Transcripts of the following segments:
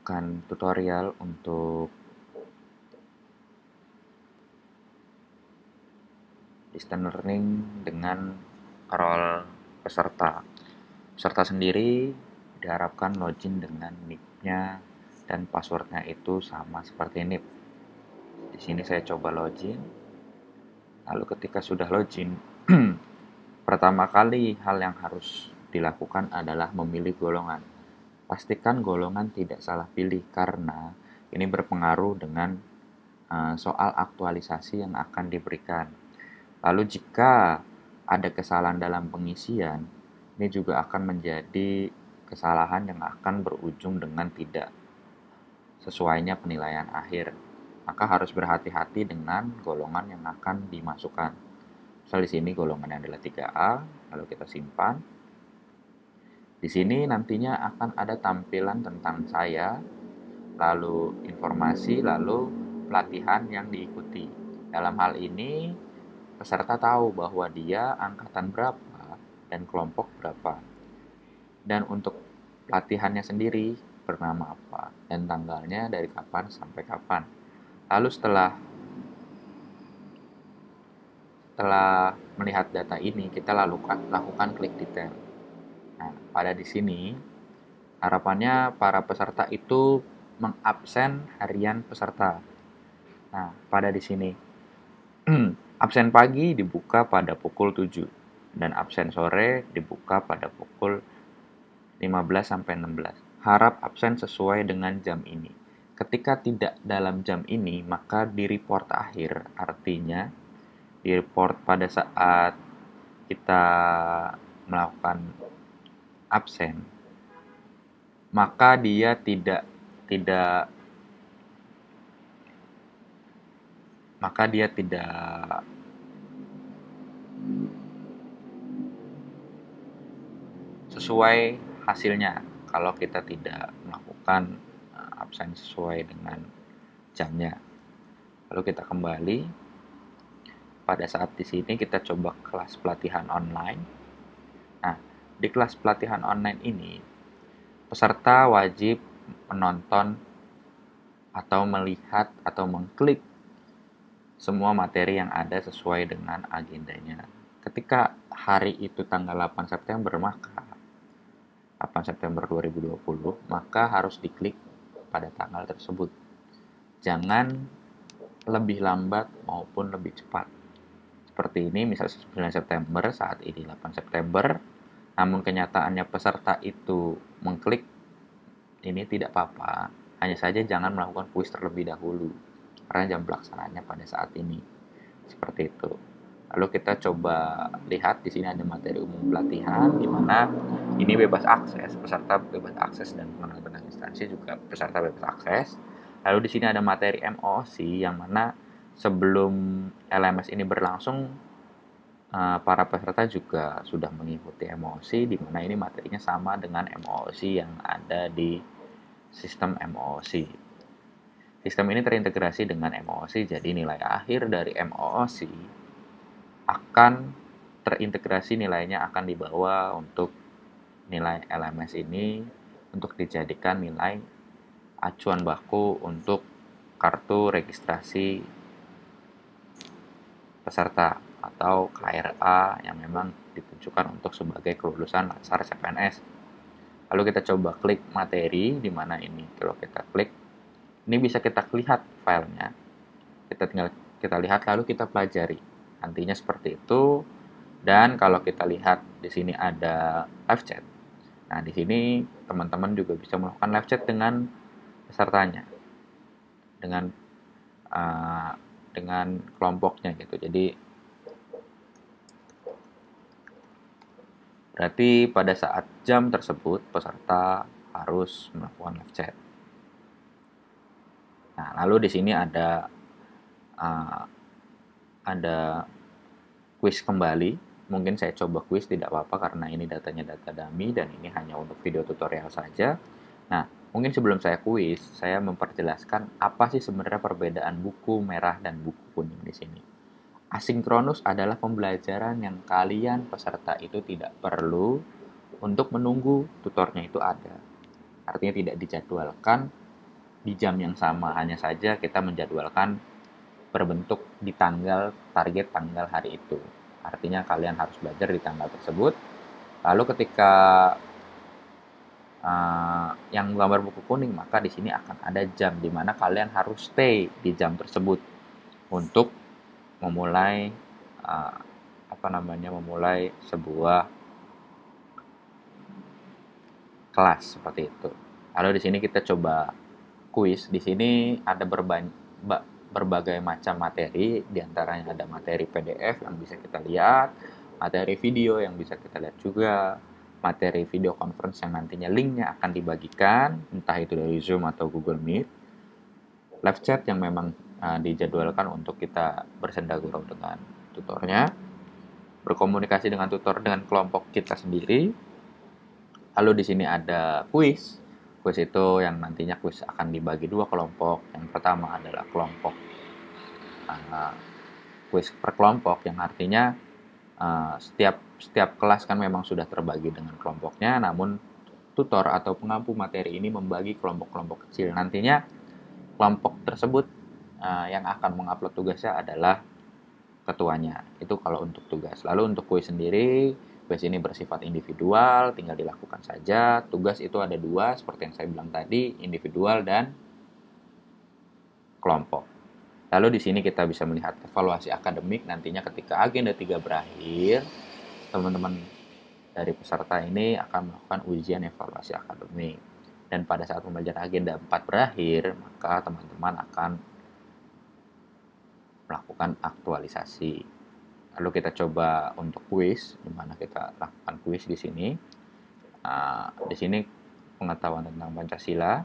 akan tutorial untuk distance learning dengan role peserta. Peserta sendiri diharapkan login dengan nick-nya dan password-nya itu sama seperti NIP. Di sini saya coba login. Lalu ketika sudah login, pertama kali hal yang harus dilakukan adalah memilih golongan. Pastikan golongan tidak salah pilih karena ini berpengaruh dengan soal aktualisasi yang akan diberikan. Lalu jika ada kesalahan dalam pengisian, ini juga akan menjadi kesalahan yang akan berujung dengan tidak sesuainya penilaian akhir. Maka harus berhati-hati dengan golongan yang akan dimasukkan. Misal di sini golongannya adalah 3A, lalu kita simpan. Di sini nantinya akan ada tampilan tentang saya, lalu informasi, lalu pelatihan yang diikuti. Dalam hal ini, peserta tahu bahwa dia angkatan berapa dan kelompok berapa. Dan untuk pelatihannya sendiri bernama apa dan tanggalnya dari kapan sampai kapan. Lalu setelah melihat data ini, kita lakukan klik detail. Nah, pada di sini harapannya para peserta itu mengabsen harian peserta. Nah, pada di sini absen pagi dibuka pada pukul 7 dan absen sore dibuka pada pukul 15 sampai 16. Harap absen sesuai dengan jam ini. Ketika tidak dalam jam ini, maka di report akhir, artinya di report pada saat kita melakukan absen, maka dia tidak maka dia tidak sesuai hasilnya kalau kita tidak melakukan absen sesuai dengan jamnya. Lalu kita kembali. Pada saat di sini kita coba kelas pelatihan online. Nah, di kelas pelatihan online ini peserta wajib menonton atau melihat atau mengklik semua materi yang ada sesuai dengan agendanya. Ketika hari itu tanggal 8 September, maka 8 September 2020, maka harus diklik pada tanggal tersebut. Jangan lebih lambat maupun lebih cepat. Seperti ini, misalnya 9 September, saat ini 8 September, namun kenyataannya peserta itu mengklik, ini tidak apa-apa. Hanya saja jangan melakukan kuis terlebih dahulu, karena jam pelaksanaannya pada saat ini. Seperti itu. Lalu kita coba lihat di sini ada materi umum pelatihan, di mana ini bebas akses, peserta bebas akses dan pengenalan instansi juga peserta bebas akses. Lalu di sini ada materi MOOC yang mana sebelum LMS ini berlangsung, para peserta juga sudah mengikuti MOOC, di mana ini materinya sama dengan MOOC yang ada di sistem MOOC. Sistem ini terintegrasi dengan MOOC, jadi nilai akhir dari MOOC akan terintegrasi, nilainya akan dibawa untuk nilai LMS ini untuk dijadikan nilai acuan baku untuk kartu registrasi peserta atau KRA yang memang ditujukan untuk sebagai kelulusan dasar CPNS. Lalu kita coba klik materi, di mana ini kalau kita klik, ini bisa kita lihat filenya. Kita lihat lalu kita pelajari. Nantinya seperti itu. Dan kalau kita lihat di sini ada live chat. Nah, di sini teman-teman juga bisa melakukan live chat dengan pesertanya, dengan dengan kelompoknya gitu. Jadi berarti pada saat jam tersebut peserta harus melakukan live chat. Nah, lalu di sini ada quiz kembali. Mungkin saya coba quiz, tidak apa-apa karena ini datanya data dummy dan ini hanya untuk video tutorial saja. Nah, mungkin sebelum saya quiz, saya memperjelaskan apa sih sebenarnya perbedaan buku merah dan buku kuning di sini. Asinkronus adalah pembelajaran yang kalian peserta itu tidak perlu untuk menunggu tutornya itu ada. Artinya tidak dijadwalkan di jam yang sama, hanya saja kita menjadwalkan berbentuk di tanggal target tanggal hari itu. Artinya kalian harus belajar di tanggal tersebut. Lalu ketika yang gambar buku kuning, maka di sini akan ada jam di mana kalian harus stay di jam tersebut untuk memulai memulai sebuah kelas seperti itu. Lalu di sini kita coba kuis. Di sini ada berbagai macam materi, diantaranya ada materi PDF yang bisa kita lihat, materi video yang bisa kita lihat juga, materi video conference yang nantinya linknya akan dibagikan, entah itu dari Zoom atau Google Meet, live chat yang memang dijadwalkan untuk kita bersenda gurau dengan tutornya, berkomunikasi dengan tutor dengan kelompok kita sendiri. Lalu di sini ada kuis. Kuis itu yang nantinya kuis akan dibagi dua kelompok. Yang pertama adalah kelompok kuis per kelompok, yang artinya setiap kelas kan memang sudah terbagi dengan kelompoknya, namun tutor atau pengampu materi ini membagi kelompok-kelompok kecil. Nantinya kelompok tersebut yang akan mengupload tugasnya adalah ketuanya. Itu kalau untuk tugas. Lalu untuk kuis sendiri, kuis ini bersifat individual, tinggal dilakukan saja. Tugas itu ada dua, seperti yang saya bilang tadi, individual dan kelompok. Lalu di sini kita bisa melihat evaluasi akademik nantinya ketika agenda 3 berakhir, teman-teman dari peserta ini akan melakukan ujian evaluasi akademik. Dan pada saat pembelajaran agenda 4 berakhir, maka teman-teman akan melakukan aktualisasi. Lalu kita coba untuk kuis, di mana kita lakukan kuis di sini. Di sini pengetahuan tentang Pancasila.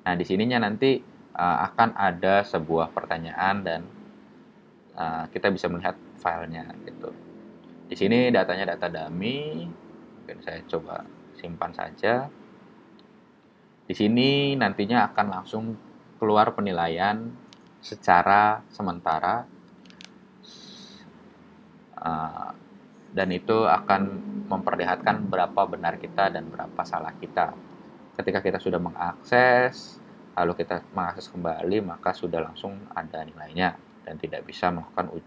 Nah, di sininya nanti akan ada sebuah pertanyaan dan kita bisa melihat filenya gitu. Di sini datanya data dummy. Mungkin saya coba simpan saja. Di sini nantinya akan langsung keluar penilaian secara sementara, dan itu akan memperlihatkan berapa benar kita dan berapa salah kita. Ketika kita sudah mengakses, lalu kita mengakses kembali, maka sudah langsung ada nilainya dan tidak bisa melakukan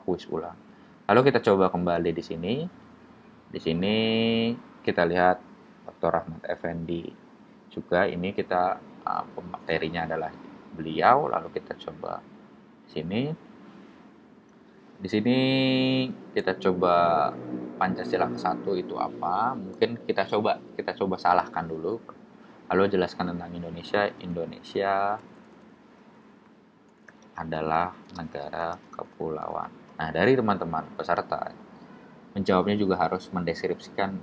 kuis ulang. Lalu kita coba kembali di sini. Di sini kita lihat Dr. Rahmat Effendi juga. Ini kita pematerinya adalah beliau. Lalu kita coba sini. Di sini kita coba Pancasila ke-1 itu apa? Mungkin kita coba salahkan dulu. Lalu jelaskan tentang Indonesia. Indonesia adalah negara kepulauan. Nah, dari teman-teman peserta menjawabnya juga harus mendeskripsikan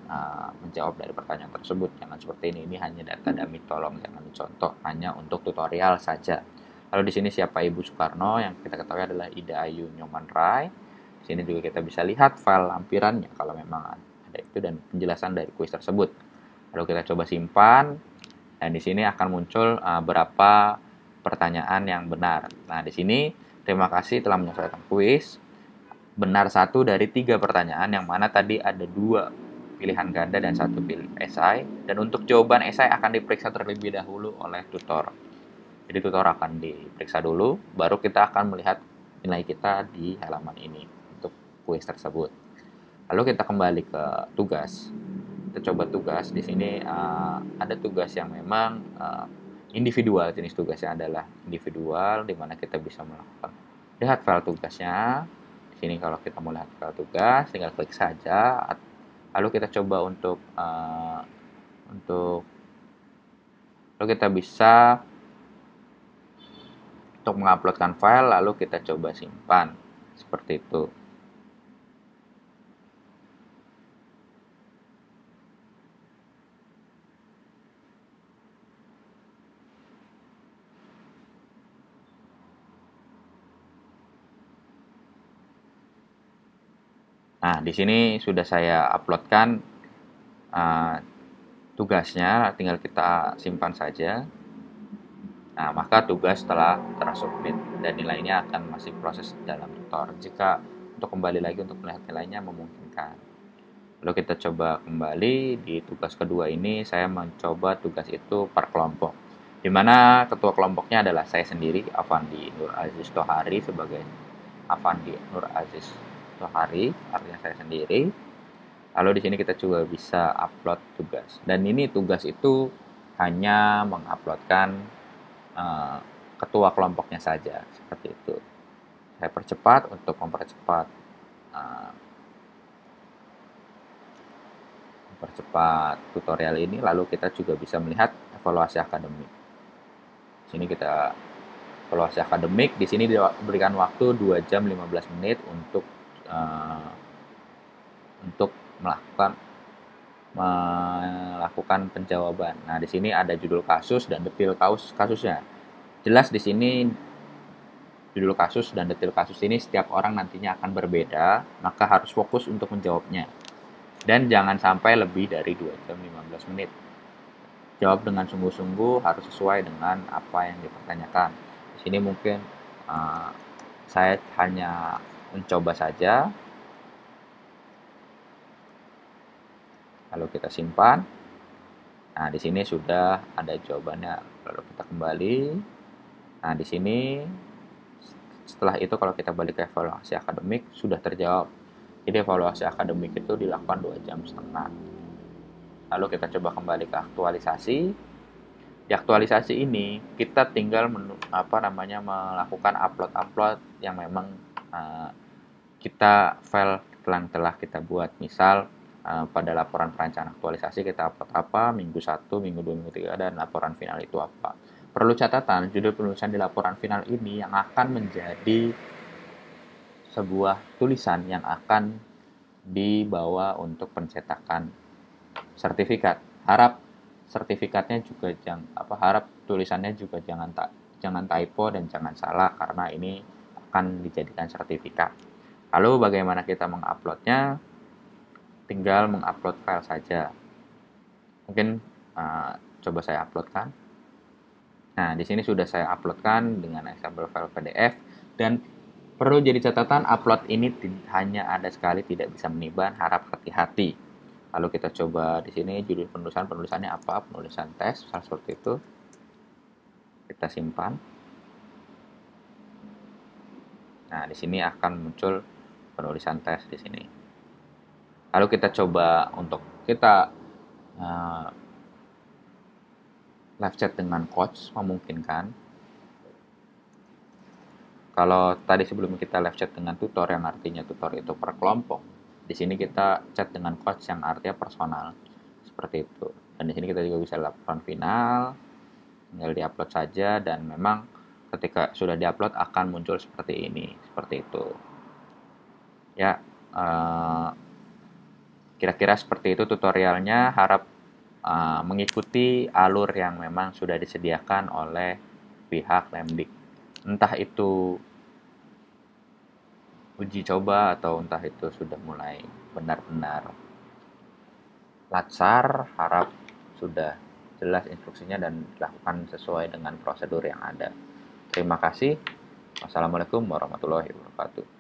menjawab dari pertanyaan tersebut. Jangan seperti ini hanya data dummy, tolong jangan dicontoh, hanya untuk tutorial saja. Lalu di sini siapa Ibu Soekarno, yang kita ketahui adalah Ida Ayu Nyoman Rai. Di sini juga kita bisa lihat file lampirannya kalau memang ada itu dan penjelasan dari kuis tersebut. Lalu kita coba simpan dan di sini akan muncul berapa pertanyaan yang benar. Nah, di sini terima kasih telah menyelesaikan kuis. Benar 1 dari 3 pertanyaan, yang mana tadi ada 2 pilihan ganda dan 1 pilih esai. Dan untuk jawaban esai akan diperiksa terlebih dahulu oleh tutor. Jadi tutor akan diperiksa dulu, baru kita akan melihat nilai kita di halaman ini untuk kuis tersebut. Lalu kita kembali ke tugas. Kita coba tugas. Di sini ada tugas yang memang individual. Jenis tugasnya adalah individual, di mana kita bisa melakukan lihat file tugasnya. Di sini kalau kita mau lihat file tugas, tinggal klik saja. Lalu kita coba untuk lalu kita bisa untuk menguploadkan file, lalu kita coba simpan seperti itu. Nah, di sini sudah saya uploadkan tugasnya, tinggal kita simpan saja. Nah, maka tugas telah tersubmit dan nilainya akan masih proses dalam tutor. Jika untuk kembali lagi untuk melihat nilainya memungkinkan. Lalu kita coba kembali di tugas kedua ini, saya mencoba tugas itu per kelompok. di mana ketua kelompoknya adalah saya sendiri, Afandi Nur Aziz Tohari, sebagai Afandi Nur Aziz Tohari, artinya saya sendiri. Lalu di sini kita juga bisa upload tugas. Dan ini tugas itu hanya menguploadkan uh, ketua kelompoknya saja, seperti itu. Saya percepat untuk uh, mempercepat tutorial ini. Lalu kita juga bisa melihat evaluasi akademik. Di sini kita evaluasi akademik. Di sini diberikan waktu 2 jam 15 menit untuk melakukan penjawaban. Nah, di sini ada judul kasus dan detail kasusnya. Jelas di sini judul kasus dan detail kasus ini setiap orang nantinya akan berbeda, maka harus fokus untuk menjawabnya. Dan jangan sampai lebih dari 2 jam 15 menit. Jawab dengan sungguh-sungguh, harus sesuai dengan apa yang dipertanyakan. Di sini mungkin saya hanya mencoba saja. Lalu kita simpan. Nah, di sini sudah ada jawabannya. Lalu kita kembali. Nah, di sini setelah itu kalau kita balik ke evaluasi akademik sudah terjawab. Jadi evaluasi akademik itu dilakukan 2,5 jam. Lalu kita coba kembali ke aktualisasi. Di aktualisasi ini kita tinggal melakukan upload yang memang kita file telah kita buat. Misal pada laporan perancangan aktualisasi kita upload apa, minggu 1, minggu 2, minggu 3, dan laporan final itu apa. Perlu catatan, judul penulisan di laporan final ini yang akan menjadi sebuah tulisan yang akan dibawa untuk pencetakan sertifikat. Harap sertifikatnya juga harap tulisannya juga jangan typo dan jangan salah, karena ini akan dijadikan sertifikat. Lalu bagaimana kita menguploadnya? Tinggal mengupload file saja. Mungkin coba saya uploadkan. Nah, di sini sudah saya uploadkan dengan example file PDF, dan perlu jadi catatan, upload ini hanya ada sekali, tidak bisa meniban, harap hati-hati. Lalu kita coba di sini judul penulisannya apa? Penulisan tes, seperti itu. Kita simpan. Nah, di sini akan muncul penulisan tes di sini. Lalu kita coba untuk kita live chat dengan coach, memungkinkan. Kalau tadi sebelum kita live chat dengan tutor, yang artinya tutor itu per kelompok, di sini kita chat dengan coach yang artinya personal, seperti itu. Dan di sini kita juga bisa laporan final, tinggal diupload saja, dan memang ketika sudah diupload akan muncul seperti ini, seperti itu. Ya, kira-kira seperti itu tutorialnya. Harap mengikuti alur yang memang sudah disediakan oleh pihak Lemdik. Entah itu uji coba atau entah itu sudah mulai benar-benar latsar, harap sudah jelas instruksinya dan dilakukan sesuai dengan prosedur yang ada. Terima kasih. Wassalamualaikum warahmatullahi wabarakatuh.